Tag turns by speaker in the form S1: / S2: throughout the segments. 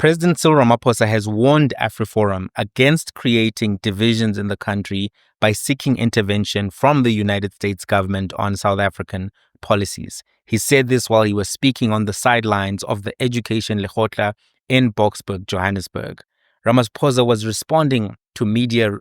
S1: President Cyril Ramaphosa has warned Afriforum against creating divisions in the country by seeking intervention from the United States government on South African policies. He said this while he was speaking on the sidelines of the Education Lekgotla in Boksburg, Johannesburg. Ramaphosa was responding to media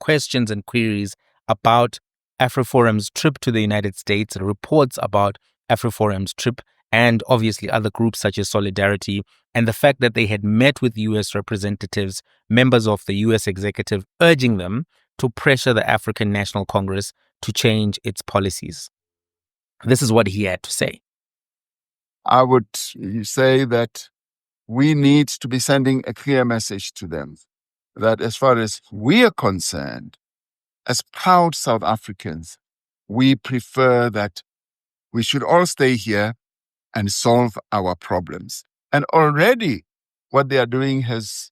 S1: questions and queries about Afriforum's trip to the United States, reports about Afriforum's trip, and obviously other groups such as Solidarity, and the fact that they had met with U.S. representatives, members of the U.S. executive, urging them to pressure the African National Congress to change its policies. This is what he had to say.
S2: I would say that we need to be sending a clear message to them that as far as we are concerned, as proud South Africans, we prefer that we should all stay here and solve our problems. And already what they are doing has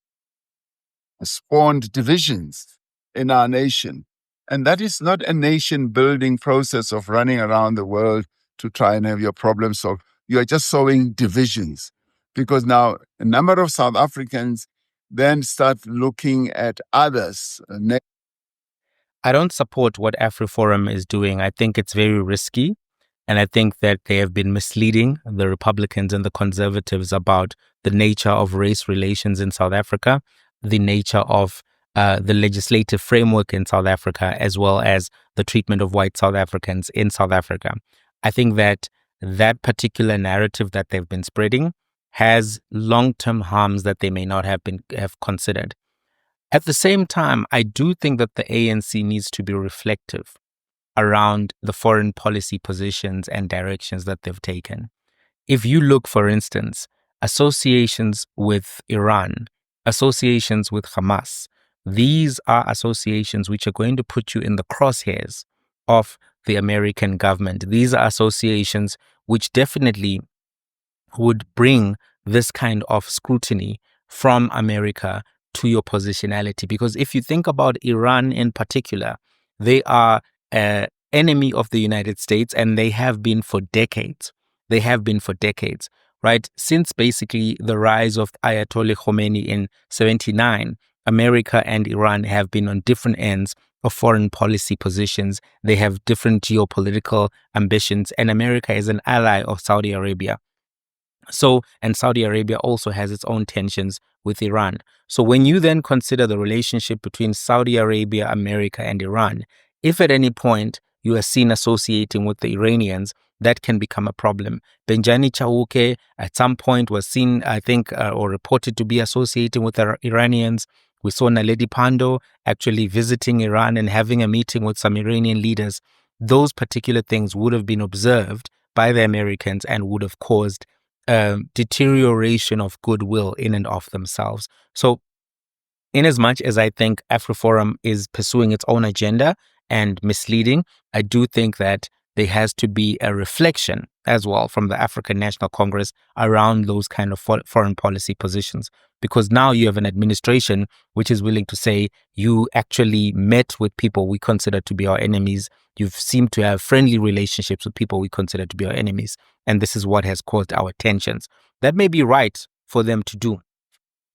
S2: spawned divisions in our nation. And that is not a nation-building process of running around the world to try and have your problems solved. You are just sowing divisions. Because now a number of South Africans then start looking at others.
S1: I don't support what Afriforum is doing. I think it's very risky. And I think that they have been misleading the Republicans and the conservatives about the nature of race relations in South Africa, the nature of the legislative framework in South Africa, as well as the treatment of white South Africans in South Africa. I think that that particular narrative that they've been spreading has long-term harms that they may not have considered. At the same time, I do think that the ANC needs to be reflective around the foreign policy positions and directions that they've taken. If you look, for instance, associations with Iran, associations with Hamas, these are associations which are going to put you in the crosshairs of the American government. These are associations which definitely would bring this kind of scrutiny from America to your positionality. Because if you think about Iran in particular, they are an enemy of the United States, and they have been for decades. They have been for decades, right? Since basically the rise of Ayatollah Khomeini in 1979, America and Iran have been on different ends of foreign policy positions. They have different geopolitical ambitions, and America is an ally of Saudi Arabia. And Saudi Arabia also has its own tensions with Iran. So when you then consider the relationship between Saudi Arabia, America, and Iran, if at any point you are seen associating with the Iranians, that can become a problem. Benjani Chauke at some point was seen, I think, or reported to be associating with the Iranians. We saw Naledi Pandor actually visiting Iran and having a meeting with some Iranian leaders. Those particular things would have been observed by the Americans and would have caused deterioration of goodwill in and of themselves. So in as much as I think Afriforum is pursuing its own agenda and misleading, I do think that there has to be a reflection as well from the African National Congress around those kind of foreign policy positions. Because now you have an administration which is willing to say, you actually met with people we consider to be our enemies. You've seemed to have friendly relationships with people we consider to be our enemies. And this is what has caused our tensions. That may be right for them to do.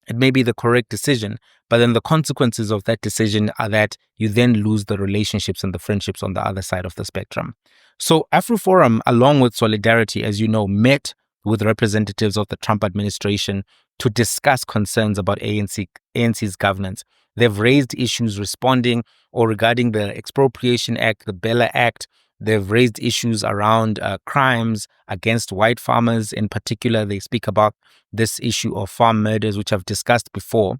S1: It may be the correct decision, but then the consequences of that decision are that you then lose the relationships and the friendships on the other side of the spectrum. So Afriforum, along with Solidarity, as you know, met with representatives of the Trump administration to discuss concerns about ANC's governance. They've raised issues responding or regarding the Expropriation Act, the Bella Act. They've raised issues around crimes against white farmers. In particular, they speak about this issue of farm murders, which I've discussed before,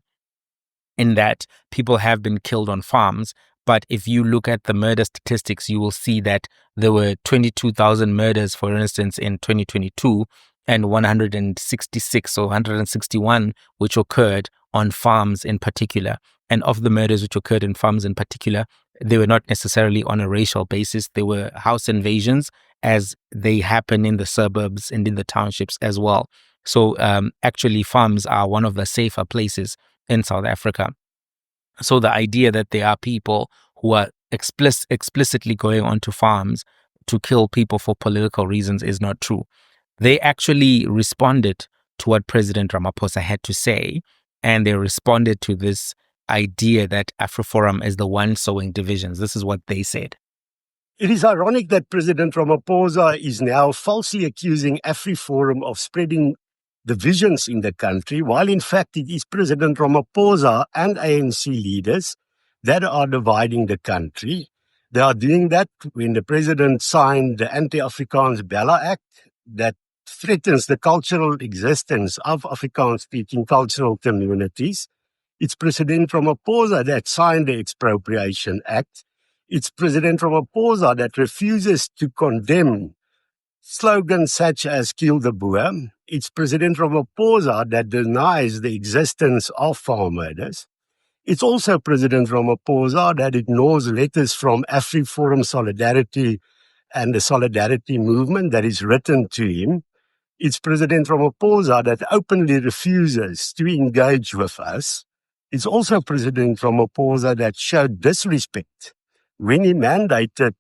S1: in that people have been killed on farms. But if you look at the murder statistics, you will see that there were 22,000 murders, for instance, in 2022, and 166 or 161 which occurred on farms in particular. And of the murders which occurred in farms in particular, they were not necessarily on a racial basis. They were house invasions, as they happen in the suburbs and in the townships as well. So actually, farms are one of the safer places in South Africa. So the idea that there are people who are explicitly going onto farms to kill people for political reasons is not true. They actually responded to what President Ramaphosa had to say, and they responded to this idea that Afriforum is the one sowing divisions. This is what they said.
S3: It is ironic that President Ramaphosa is now falsely accusing Afriforum of spreading divisions in the country, while in fact it is President Ramaphosa and ANC leaders that are dividing the country. They are doing that when the president signed the Anti-Afrikaans Bella Act that threatens the cultural existence of Afrikaans-speaking cultural communities. It's President Ramaphosa that signed the Expropriation Act. It's President Ramaphosa that refuses to condemn slogans such as "Kill the Boer." It's President Ramaphosa that denies the existence of farm murders. It's also President Ramaphosa that ignores letters from Afriforum Solidarity and the Solidarity Movement that is written to him. It's President Ramaphosa that openly refuses to engage with us. It's also President Ramaphosa that showed disrespect when he mandated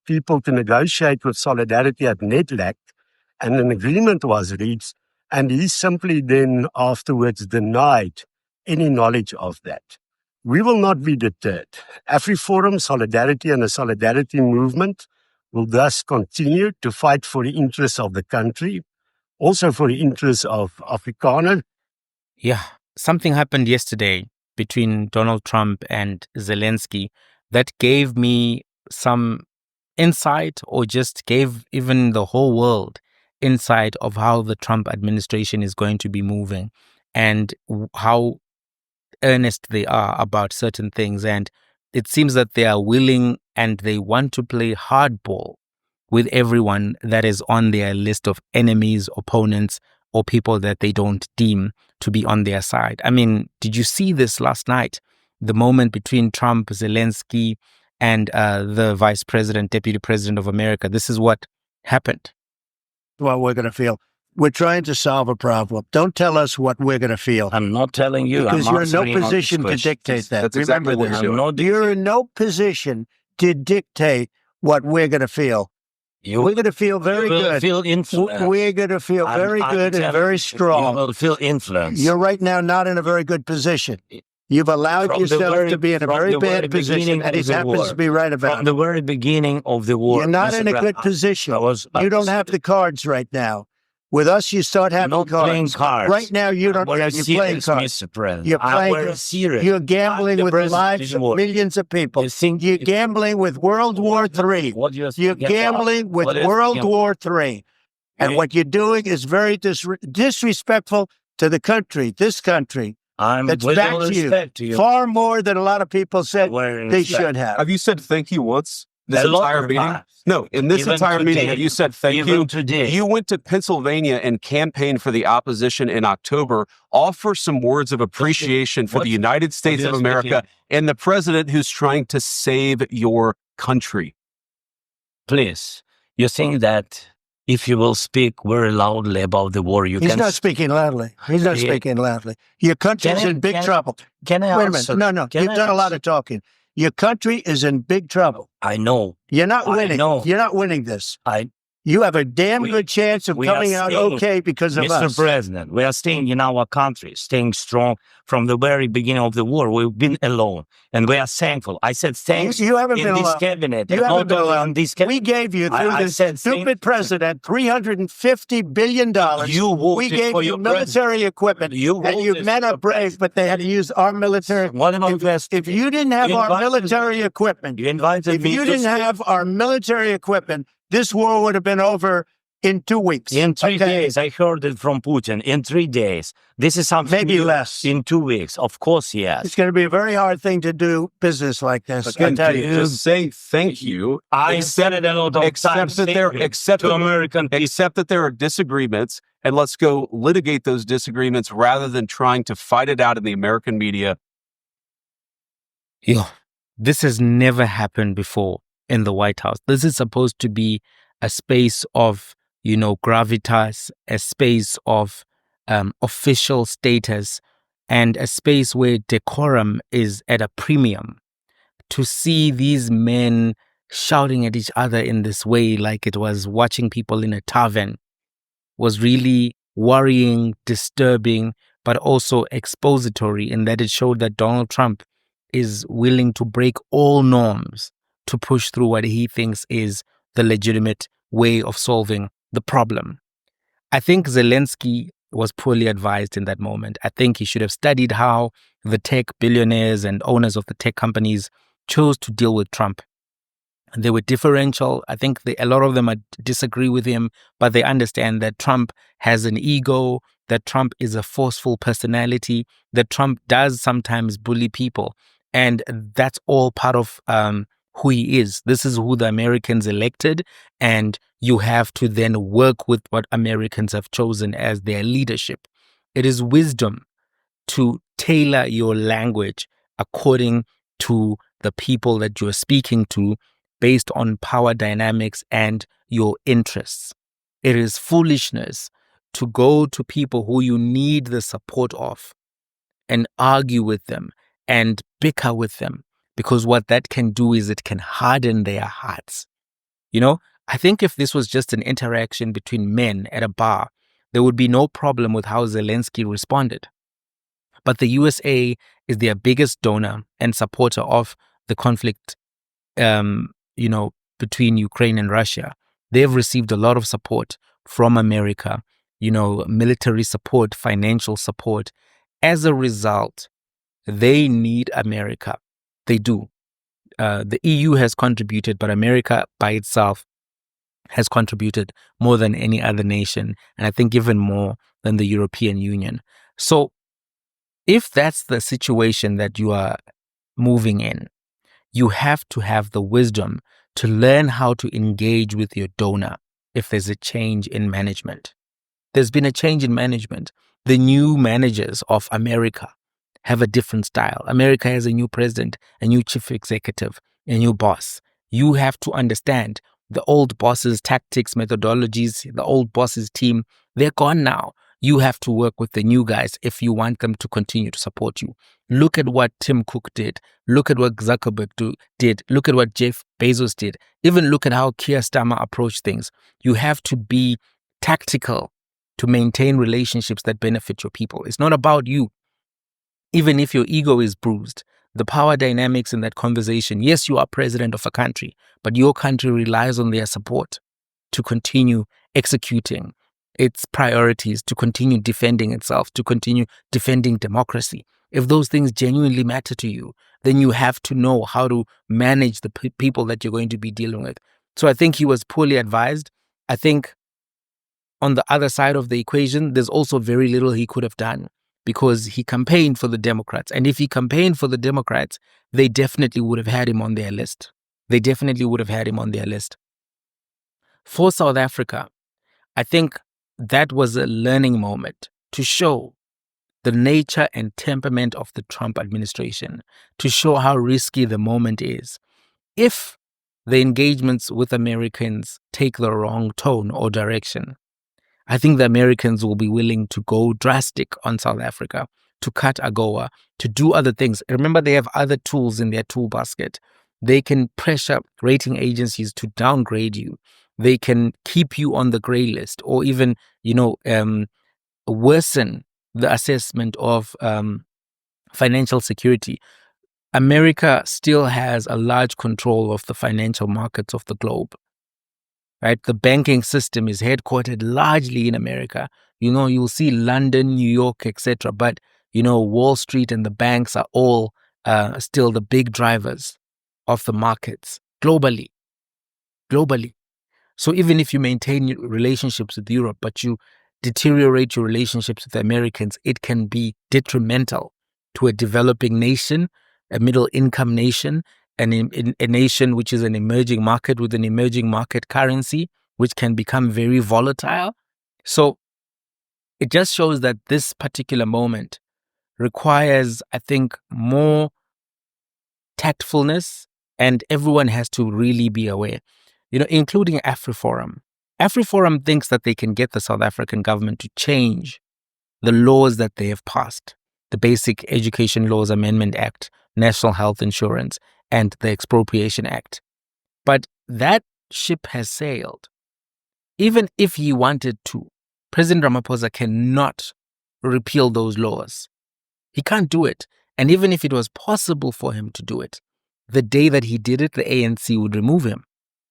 S3: people to negotiate with Solidarity at NEDLAC, and an agreement was reached, and he simply then afterwards denied any knowledge of that. We will not be deterred. Afriforum, Solidarity, and the Solidarity Movement will thus continue to fight for the interests of the country, also for the interests of Afrikaners.
S1: Yeah, something happened yesterday between Donald Trump and Zelensky that gave me some insight, or just gave even the whole world insight of how the Trump administration is going to be moving and how earnest they are about certain things. And it seems that they are willing and they want to play hardball with everyone that is on their list of enemies, opponents, or people that they don't deem to be on their side. I mean, did you see this last night? The moment between Trump, Zelensky, and the vice president, deputy president of America. This is what happened.
S4: What we're going to feel. We're trying to solve a problem. Don't tell us what we're going to feel.
S5: I'm not telling you.
S4: Because you're in no position to dictate that.
S2: That's exactly what
S4: this.
S2: you're doing.
S4: You're in no position to dictate what we're going to feel. We're going to feel very good.
S5: Feel influence.
S4: We're going to feel very good and very strong.
S5: You will feel influence.
S4: You're right now not in a very good position. You've allowed yourself to be in a very bad position, and it happens to be right about
S5: From the very beginning of the war.
S4: You're not in a good position. You don't have the cards right now. With us, you start having
S5: not
S4: cards.
S5: Playing cards.
S4: Right now, you don't. You're playing cards.
S5: Mr. President.
S4: You're playing.
S5: Serious.
S4: You're gambling with the lives of millions of people. You're gambling with World War III. You're gambling with World War III. And what you're doing is very disrespectful to the country, this country. That's back to you far more than a lot of people said they should have.
S6: Have you said thank you once this entire meeting? No, in this entire meeting, have you said thank you?
S5: Today.
S6: You went to Pennsylvania and campaigned for the opposition in October. Offer some words of appreciation for the United States of America and the president who's trying to save your country.
S5: Please, you think that if you will speak very loudly about the war, you can...
S4: He's not speaking loudly. He's not speaking loudly. Your country is in big trouble.
S5: Can I
S4: Wait a minute. No. You've done a lot of talking. Your country is in big trouble.
S5: I know.
S4: You're not winning. You're not winning this. You have a damn good chance of coming out okay because of us.
S5: Mr. President, we are staying in our country, staying strong from the very beginning of the war. We've been alone, and we are thankful. I said thanks
S4: you haven't
S5: in
S4: been
S5: this
S4: alone.
S5: cabinet.
S4: You haven't been alone.
S5: This cabinet.
S4: We gave you, through this stupid president, $350 billion. We gave you military equipment. And you men are brave, but they had to use our military. If you didn't have our military equipment, this war would have been over in 2 weeks.
S5: In 3 days. I heard it from Putin. In 3 days. This is something
S4: maybe less.
S5: In 2 weeks. Of course, yes.
S4: It's going to be a very hard thing to do business like this. I tell you.
S6: Just say thank you.
S5: I said it a lot of times.
S6: Except that there are disagreements, and let's go litigate those disagreements rather than trying to fight it out in the American media.
S1: This has never happened before in the White House. This is supposed to be a space of, gravitas, a space of official status, and a space where decorum is at a premium. To see these men shouting at each other in this way, like it was watching people in a tavern, was really worrying, disturbing, but also expository in that it showed that Donald Trump is willing to break all norms to push through what he thinks is the legitimate way of solving the problem. I think Zelensky was poorly advised in that moment. I think he should have studied how the tech billionaires and owners of the tech companies chose to deal with Trump. They were differential. I think a lot of them disagree with him, but they understand that Trump has an ego, that Trump is a forceful personality, that Trump does sometimes bully people. And that's all part of who he is. This is who the Americans elected. And you have to then work with what Americans have chosen as their leadership. It is wisdom to tailor your language according to the people that you're speaking to based on power dynamics and your interests. It is foolishness to go to people who you need the support of and argue with them and bicker with them, because what that can do is it can harden their hearts. You know, I think if this was just an interaction between men at a bar, there would be no problem with how Zelensky responded. But the USA is their biggest donor and supporter of the conflict, between Ukraine and Russia. They've received a lot of support from America, military support, financial support. As a result, they need America. They do. The EU has contributed, but America by itself has contributed more than any other nation, and I think even more than the European Union. So if that's the situation that you are moving in, you have to have the wisdom to learn how to engage with your donor if there's a change in management. There's been a change in management. The new managers of America have a different style. America has a new president, a new chief executive, a new boss. You have to understand the old boss's tactics, methodologies, the old boss's team, they're gone now. You have to work with the new guys if you want them to continue to support you. Look at what Tim Cook did. Look at what Zuckerberg did. Look at what Jeff Bezos did. Even look at how Keir Starmer approached things. You have to be tactical to maintain relationships that benefit your people. It's not about you. Even if your ego is bruised, the power dynamics in that conversation, yes, you are president of a country, but your country relies on their support to continue executing its priorities, to continue defending itself, to continue defending democracy. If those things genuinely matter to you, then you have to know how to manage the people that you're going to be dealing with. So I think he was poorly advised. I think on the other side of the equation, there's also very little he could have done because he campaigned for the Democrats. And if he campaigned for the Democrats, they definitely would have had him on their list. They definitely would have had him on their list. For South Africa, I think that was a learning moment to show the nature and temperament of the Trump administration, to show how risky the moment is. If the engagements with Americans take the wrong tone or direction, I think the Americans will be willing to go drastic on South Africa, to cut AGOA, to do other things. Remember, they have other tools in their tool basket. They can pressure rating agencies to downgrade you. They can keep you on the gray list or even, worsen the assessment of financial security. America still has a large control of the financial markets of the globe. Right? The banking system is headquartered largely in America. You'll see London, New York, etc. But, Wall Street and the banks are all still the big drivers of the markets globally. So even if you maintain your relationships with Europe, but you deteriorate your relationships with the Americans, it can be detrimental to a developing nation, a middle income nation, and a nation which is an emerging market with an emerging market currency, which can become very volatile. So it just shows that this particular moment requires, I think, more tactfulness, and everyone has to really be aware, including Afriforum. Afriforum thinks that they can get the South African government to change the laws that they have passed, the Basic Education Laws Amendment Act, National Health Insurance, and the Expropriation Act. But that ship has sailed. Even if he wanted to, President Ramaphosa cannot repeal those laws. He can't do it. And even if it was possible for him to do it, the day that he did it, the ANC would remove him.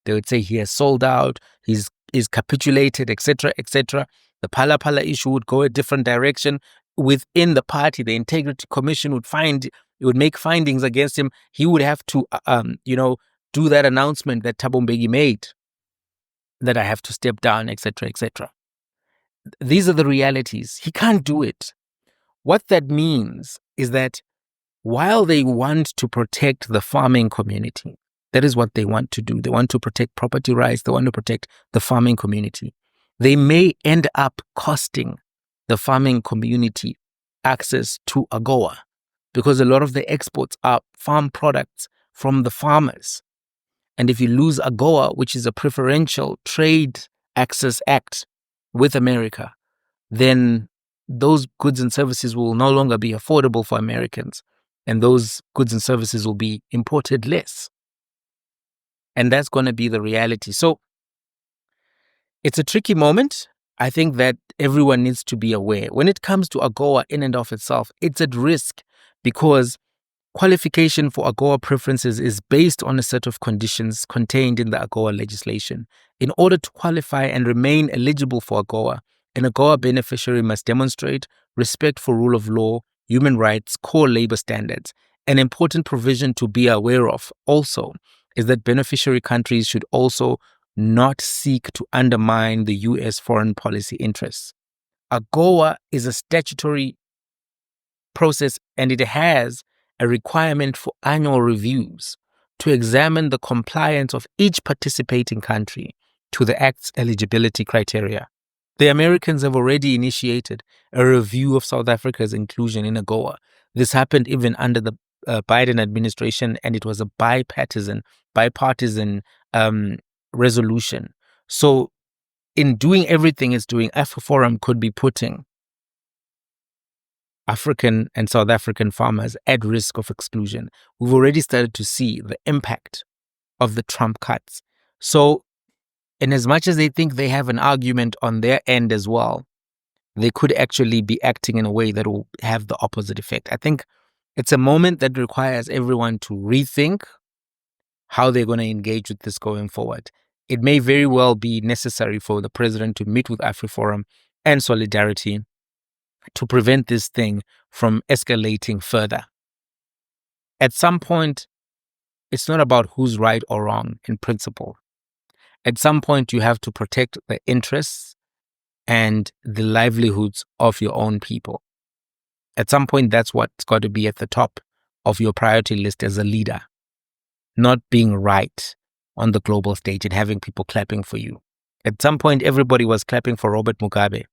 S1: They would say he has sold out, he's capitulated, etc., etc. The Phala Phala issue would go a different direction. Within the party, the Integrity Commission would make findings against him. He would have to, do that announcement that Thabo Mbeki made, that I have to step down, etc., etc. These are the realities. He can't do it. What that means is that while they want to protect the farming community, that is what they want to do. They want to protect property rights. They want to protect the farming community. They may end up costing the farming community access to AGOA, because a lot of the exports are farm products from the farmers. And if you lose AGOA, which is a preferential trade access act with America, then those goods and services will no longer be affordable for Americans. And those goods and services will be imported less. And that's going to be the reality. So it's a tricky moment. I think that everyone needs to be aware. When it comes to AGOA in and of itself, it's at risk because qualification for AGOA preferences is based on a set of conditions contained in the AGOA legislation. In order to qualify and remain eligible for AGOA, an AGOA beneficiary must demonstrate respect for rule of law, human rights, core labor standards. An important provision to be aware of also is that beneficiary countries should also not seek to undermine the U.S. foreign policy interests. AGOA is a statutory process, and it has a requirement for annual reviews to examine the compliance of each participating country to the Act's eligibility criteria. The Americans have already initiated a review of South Africa's inclusion in AGOA. This happened even under the Biden administration, and it was a bipartisan resolution. So in doing everything it's doing, Afriforum could be putting African and South African farmers at risk of exclusion. We've already started to see the impact of the Trump cuts. So in as much as they think they have an argument on their end as well, they could actually be acting in a way that will have the opposite effect. I think it's a moment that requires everyone to rethink how they're going to engage with this going forward. It may very well be necessary for the president to meet with Afriforum and Solidarity to prevent this thing from escalating further. At some point, it's not about who's right or wrong in principle. At some point, you have to protect the interests and the livelihoods of your own people. At some point, that's what's got to be at the top of your priority list as a leader, not being right on the global stage and having people clapping for you. At some point, everybody was clapping for Robert Mugabe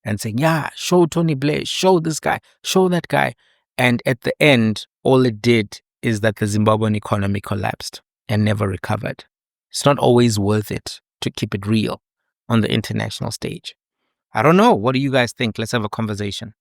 S1: and saying, yeah, show Tony Blair, show this guy, show that guy. And at the end, all it did is that the Zimbabwean economy collapsed and never recovered. It's not always worth it to keep it real on the international stage. I don't know. What do you guys think? Let's have a conversation.